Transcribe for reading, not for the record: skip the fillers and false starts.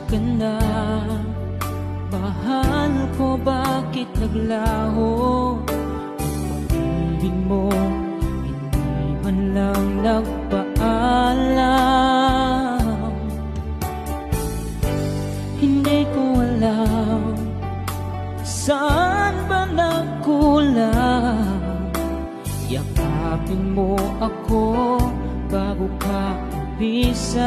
ka na? Mahal ko, bakit naglaho? Pag-ibig mo, hindi man lang nagpaalam. Hindi ko alam saan ba nagkulang. Yakapin mo ako bago ka umpisan.